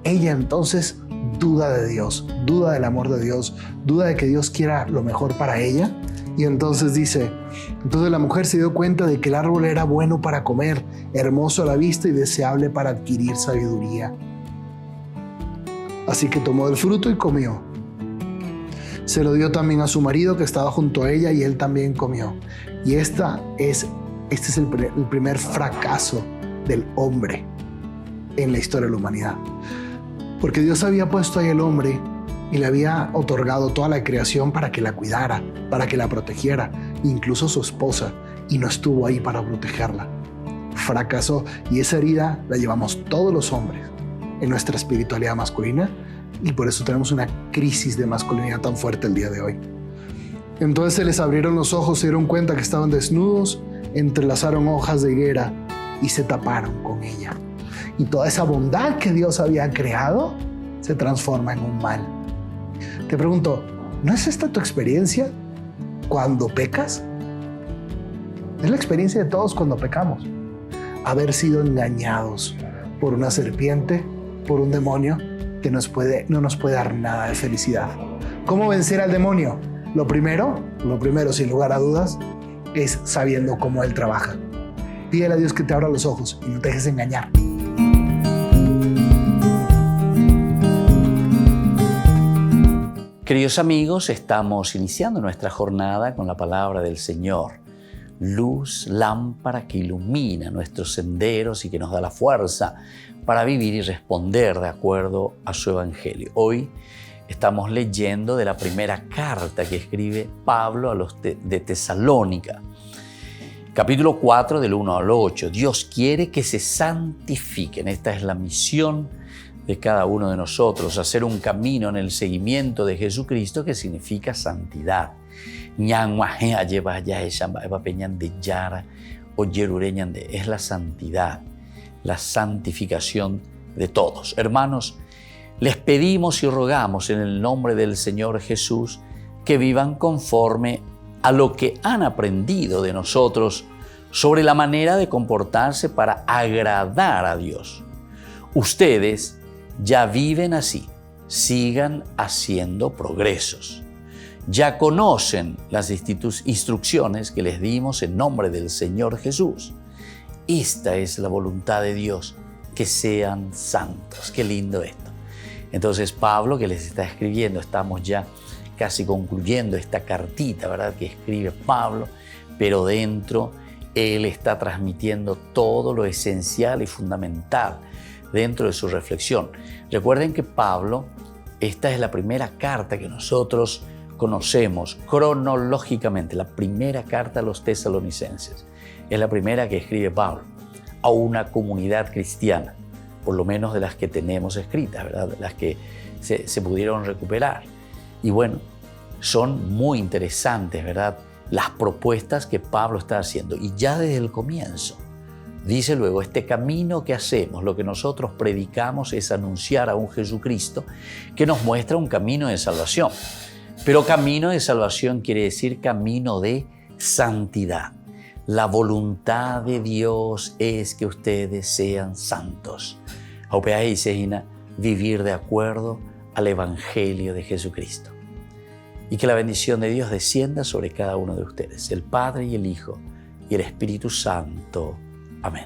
Ella entonces duda de Dios, duda del amor de Dios, duda de que Dios quiera lo mejor para ella. Y entonces entonces la mujer se dio cuenta de que el árbol era bueno para comer, hermoso a la vista y deseable para adquirir sabiduría. Así que tomó del fruto y comió. Se lo dio también a su marido que estaba junto a ella y él también comió. Y este es el primer fracaso del hombre en la historia de la humanidad. Porque Dios había puesto ahí al hombre y le había otorgado toda la creación para que la cuidara, para que la protegiera, incluso su esposa, y no estuvo ahí para protegerla. Fracasó, y esa herida la llevamos todos los hombres en nuestra espiritualidad masculina, y por eso tenemos una crisis de masculinidad tan fuerte el día de hoy. Entonces se les abrieron los ojos, se dieron cuenta que estaban desnudos, entrelazaron hojas de higuera y se taparon con ella. Y toda esa bondad que Dios había creado se transforma en un mal. Te pregunto, ¿no es esta tu experiencia cuando pecas? Es la experiencia de todos cuando pecamos. Haber sido engañados por una serpiente, por un demonio que no nos puede dar nada de felicidad. ¿Cómo vencer al demonio? Lo primero, sin lugar a dudas, es sabiendo cómo él trabaja. Pídele a Dios que te abra los ojos y no te dejes engañar.
Queridos amigos, estamos iniciando nuestra jornada con la palabra del Señor. Luz, lámpara que ilumina nuestros senderos y que nos da la fuerza para vivir y responder de acuerdo a su Evangelio. Hoy estamos leyendo de la primera carta que escribe Pablo a los de Tesalónica. Capítulo 4 del 1 al 8. Dios quiere que se santifiquen. Esta es la misión de cada uno de nosotros, hacer un camino en el seguimiento de Jesucristo que significa santidad. Es la santidad, la santificación de todos. Hermanos, les pedimos y rogamos en el nombre del Señor Jesús que vivan conforme a lo que han aprendido de nosotros sobre la manera de comportarse para agradar a Dios. Ustedes ya viven así, sigan haciendo progresos. Ya conocen las instrucciones que les dimos en nombre del Señor Jesús. Esta es la voluntad de Dios, que sean santos. Qué lindo esto. Entonces Pablo, que les está escribiendo, estamos ya casi concluyendo esta cartita, ¿verdad?, que escribe Pablo, pero dentro él está transmitiendo todo lo esencial y fundamental dentro de su reflexión. Recuerden que Pablo, esta es la primera carta que nosotros conocemos cronológicamente, la primera carta a los tesalonicenses. Es la primera que escribe Pablo a una comunidad cristiana, por lo menos de las que tenemos escritas, ¿verdad?, las que se pudieron recuperar. Y bueno, son muy interesantes, ¿verdad?, las propuestas que Pablo está haciendo. Y ya desde el comienzo dice luego, este camino que hacemos, lo que nosotros predicamos es anunciar a un Jesucristo que nos muestra un camino de salvación. Pero camino de salvación quiere decir camino de santidad. La voluntad de Dios es que ustedes sean santos. Vivir de acuerdo al Evangelio de Jesucristo. Y que la bendición de Dios descienda sobre cada uno de ustedes, el Padre y el Hijo y el Espíritu Santo. Amén.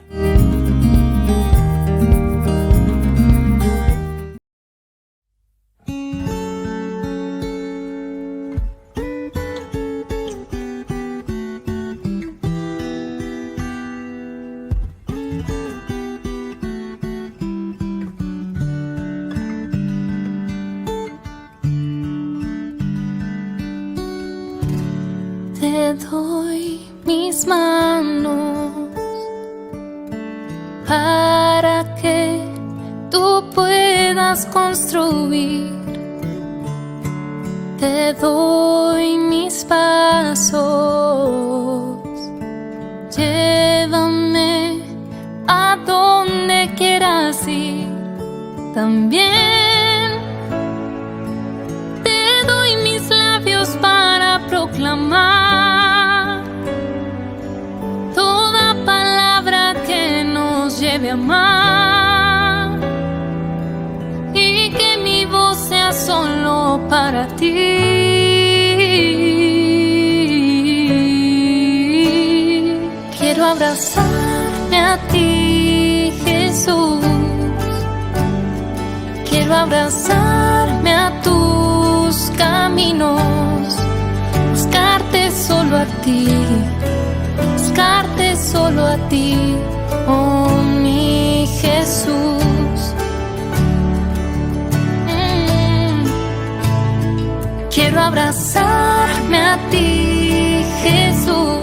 Te doy mis manos para que tú puedas construir. Te doy mis pasos, llévame a donde quieras ir. También te doy mis labios para proclamar toda palabra que nos lleve a amar, y que mi voz sea solo para ti. Quiero abrazarme a ti, Jesús. Quiero abrazarme a tus caminos, buscarte solo a ti, buscarte solo a ti, oh mi Jesús. Quiero abrazarme a ti, Jesús.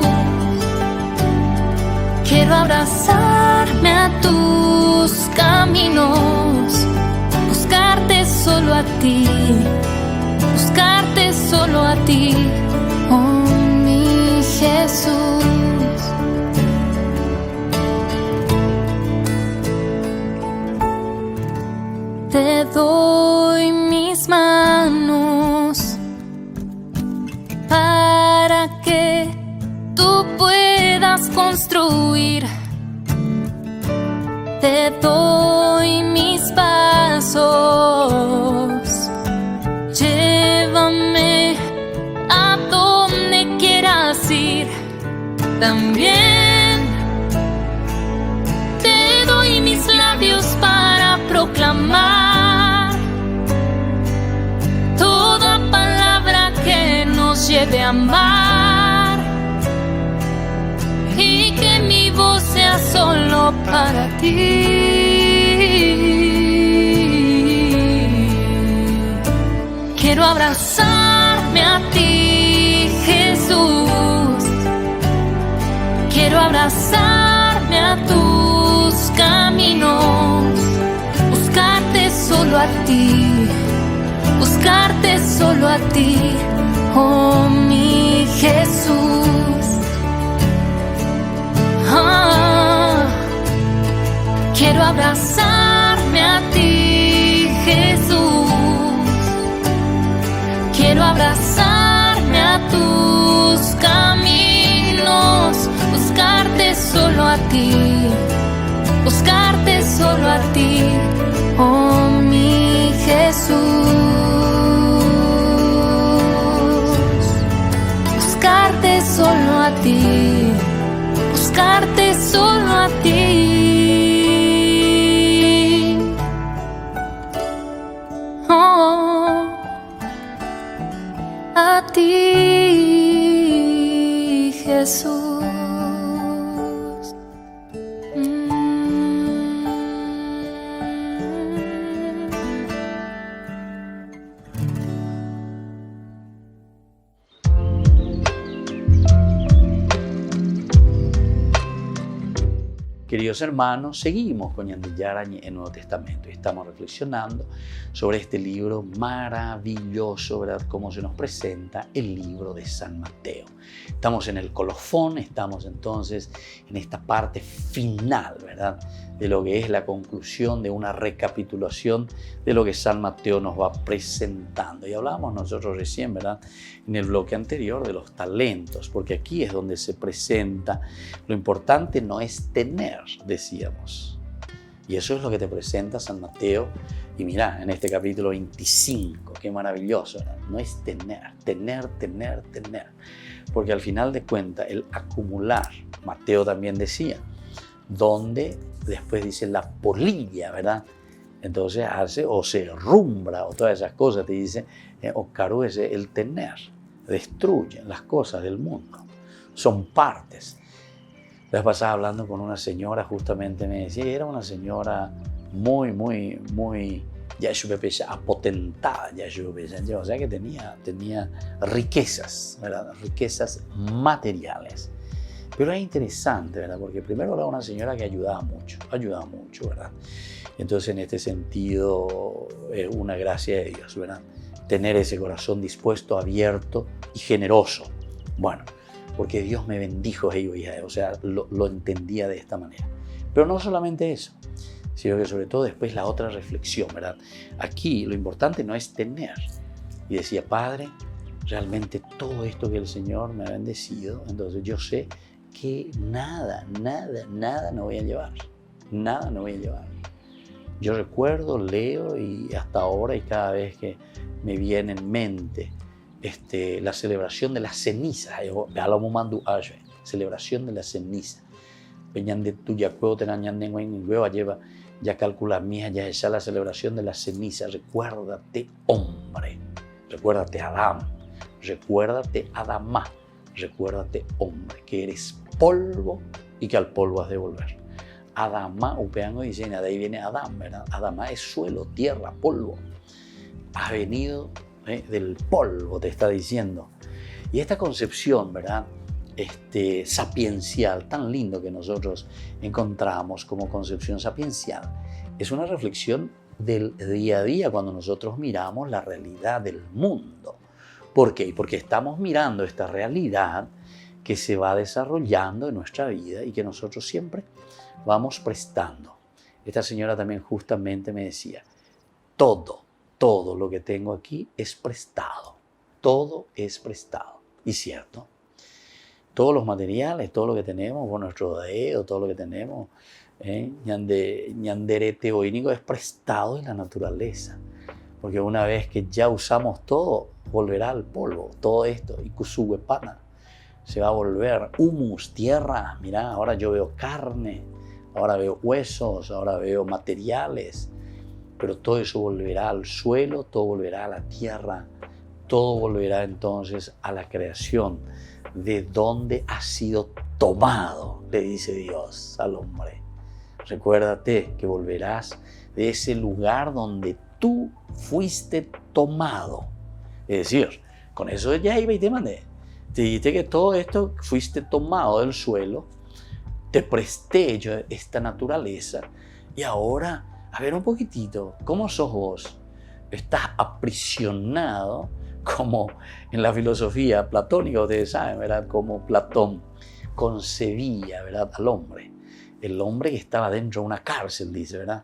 Quiero abrazarme a tus caminos, buscarte solo a ti, buscarte solo a ti, oh mi Jesús. Te doy mis manos para que tú puedas construir. Te doy mis pasos, llévame a donde quieras ir. También te doy mis labios para proclamar toda palabra lleve a amar y que mi voz sea solo para ti. Quiero abrazarme a ti, Jesús. Quiero abrazarme a tus caminos, buscarte solo a ti, buscarte solo a ti, oh mi Jesús. Quiero abrazarme a ti, Jesús. Quiero abrazarme a tus caminos, buscarte solo a ti, buscarte solo a ti, oh mi Jesús. Buscarte solo a ti, buscarte solo a ti. Oh, a ti, Jesús.
Queridos hermanos, seguimos con Ñande Yarañe en el Nuevo Testamento y estamos reflexionando sobre este libro maravilloso, ¿verdad? Cómo se nos presenta el libro de San Mateo. Estamos en el colofón, estamos entonces en esta parte final, ¿verdad? De lo que es la conclusión de una recapitulación de lo que San Mateo nos va presentando. Y hablábamos nosotros recién, ¿verdad? En el bloque anterior de los talentos, porque aquí es donde se presenta. Lo importante no es tener, decíamos. Y eso es lo que te presenta San Mateo. Y mira, en este capítulo 25, qué maravilloso, ¿verdad? No es tener. Porque al final de cuentas, el acumular, Mateo también decía, donde después dice la polilla, ¿verdad? Entonces hace o se rumbra o todas esas cosas, te dice, o carece el tener, destruyen las cosas del mundo, son partes. La vez pasada hablando con una señora, justamente me decía, era una señora muy, ya apotentada, o sea que tenía riquezas, ¿verdad? Riquezas materiales. Pero es interesante, ¿verdad? Porque primero era una señora que ayudaba mucho, ¿verdad? Entonces, en este sentido, una gracia de Dios, ¿verdad? Tener ese corazón dispuesto, abierto y generoso. Bueno, porque Dios me bendijo, o sea, lo entendía de esta manera. Pero no solamente eso, sino que sobre todo después la otra reflexión, ¿verdad? Aquí lo importante no es tener. Y decía, Padre, realmente todo esto que el Señor me ha bendecido, entonces yo sé que nada no voy a llevar. Nada no voy a llevar. Yo recuerdo, leo y hasta ahora y cada vez que me viene en mente la celebración de las cenizas, celebración de la ceniza. Ya calcula mía, ya es la celebración de la ceniza. Recuérdate, hombre, recuérdate, Adán, recuérdate, Adamá, recuérdate, hombre, que eres polvo y que al polvo has de volver. Adamá, upeango dice, de ahí viene Adán, ¿verdad? Adamá es suelo, tierra, polvo. Has venido del polvo, te está diciendo. Y esta concepción, ¿verdad? Sapiencial, tan lindo que nosotros encontramos como concepción sapiencial, es una reflexión del día a día cuando nosotros miramos la realidad del mundo. ¿Por qué? Porque estamos mirando esta realidad que se va desarrollando en nuestra vida y que nosotros siempre vamos prestando. Esta señora también justamente me decía, todo lo que tengo aquí es prestado. Todo es prestado. Y cierto, todos los materiales, todo lo que tenemos, bueno, nuestro dedo, todo lo que tenemos, ñanderete oínico es prestado de la naturaleza. Porque una vez que ya usamos todo, volverá al polvo. Todo esto, y kusuhuepana, se va a volver humus, tierra. Mirá, ahora yo veo carne, ahora veo huesos, ahora veo materiales. Pero todo eso volverá al suelo, todo volverá a la tierra, todo volverá entonces a la creación, de donde ha sido tomado, le dice Dios al hombre. Recuérdate que volverás de ese lugar donde tú fuiste tomado. Es decir, con eso ya iba y te mandé. Te dijiste que todo esto fuiste tomado del suelo, te presté yo esta naturaleza y ahora, a ver un poquitito, ¿cómo sos vos? Estás aprisionado, como en la filosofía platónica, ustedes saben, ¿verdad? Como Platón concebía, ¿verdad?, al hombre. El hombre que estaba dentro de una cárcel, dice, ¿verdad?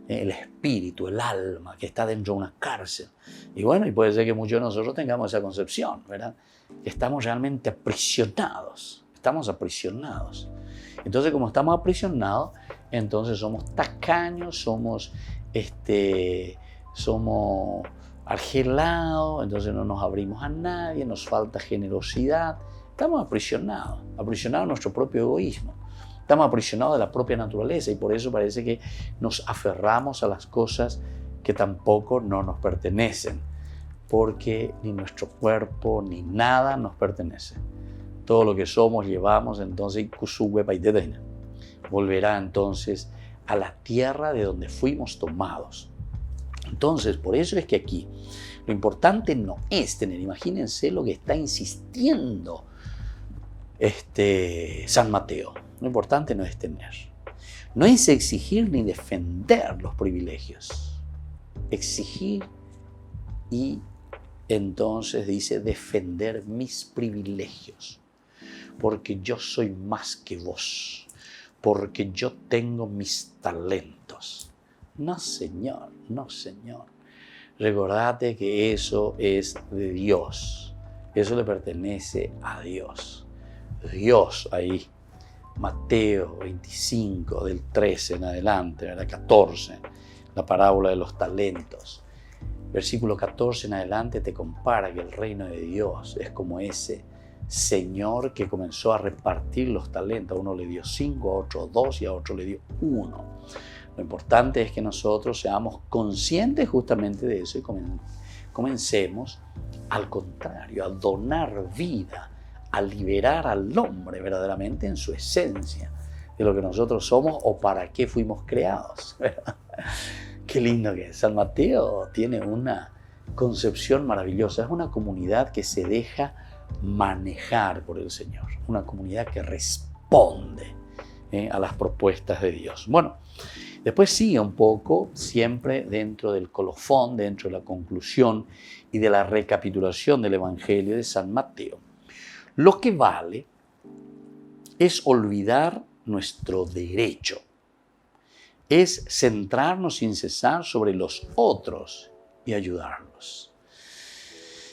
El espíritu, el alma que está dentro de una cárcel. Y bueno, y puede ser que muchos de nosotros tengamos esa concepción, ¿verdad? Que estamos realmente aprisionados. Estamos aprisionados. Entonces, como estamos aprisionados, entonces somos tacaños, somos argelados, entonces no nos abrimos a nadie, nos falta generosidad. Estamos aprisionados a nuestro propio egoísmo. Estamos aprisionados de la propia naturaleza y por eso parece que nos aferramos a las cosas que tampoco no nos pertenecen, porque ni nuestro cuerpo ni nada nos pertenece. Todo lo que somos llevamos entonces volverá entonces a la tierra de donde fuimos tomados. Entonces, por eso es que aquí lo importante no es tener, imagínense lo que está insistiendo San Mateo. Lo importante no es tener, no es exigir ni defender los privilegios. Exigir y entonces dice defender mis privilegios, porque yo soy más que vos, porque yo tengo mis talentos. No, señor, no, señor. Recordate que eso es de Dios, eso le pertenece a Dios. Dios ahí. Mateo 25, del 13 en adelante, ¿verdad? 14, la parábola de los talentos. Versículo 14 en adelante te compara que el reino de Dios es como ese señor que comenzó a repartir los talentos. A uno le dio 5, a otro 2 y a otro le dio 1. Lo importante es que nosotros seamos conscientes justamente de eso y comencemos, al contrario, a donar vida, a liberar al hombre verdaderamente en su esencia de lo que nosotros somos o para qué fuimos creados, ¿verdad? Qué lindo que es. San Mateo tiene una concepción maravillosa. Es una comunidad que se deja manejar por el Señor, una comunidad que responde a las propuestas de Dios. Bueno, después sigue un poco, siempre dentro del colofón, dentro de la conclusión y de la recapitulación del Evangelio de San Mateo. Lo que vale es olvidar nuestro derecho, es centrarnos sin cesar sobre los otros y ayudarlos.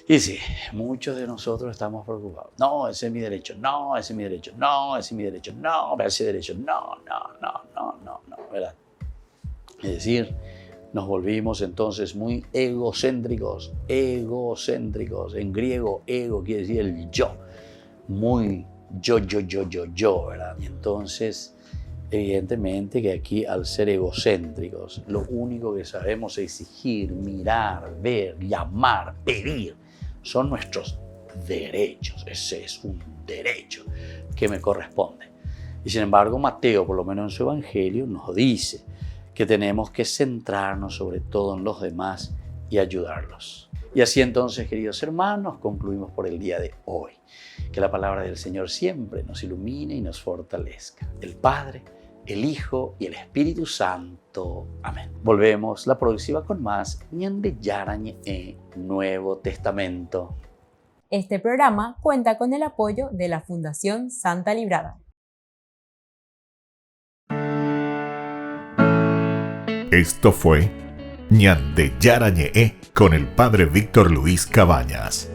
Y sí, muchos de nosotros estamos preocupados. No, ese es mi derecho, no, ese es mi derecho, no, ese es mi derecho, no, ese derecho, no, ¿verdad? Es decir, nos volvimos entonces muy egocéntricos. En griego, ego quiere decir el yo. Muy yo, ¿verdad? Y entonces, evidentemente que aquí al ser egocéntricos, lo único que sabemos exigir, mirar, ver, llamar, pedir, son nuestros derechos. Ese es un derecho que me corresponde. Y sin embargo, Mateo, por lo menos en su Evangelio, nos dice que tenemos que centrarnos sobre todo en los demás y ayudarlos. Y así entonces, queridos hermanos, concluimos por el día de hoy. Que la palabra del Señor siempre nos ilumine y nos fortalezca. El Padre, el Hijo y el Espíritu Santo. Amén. Volvemos la próxima con más Ñande Yarañe Nuevo Testamento.
Este programa cuenta con el apoyo de la Fundación Santa Librada.
Esto fue Ñande Yarañe con el Padre Víctor Luis Cabañas.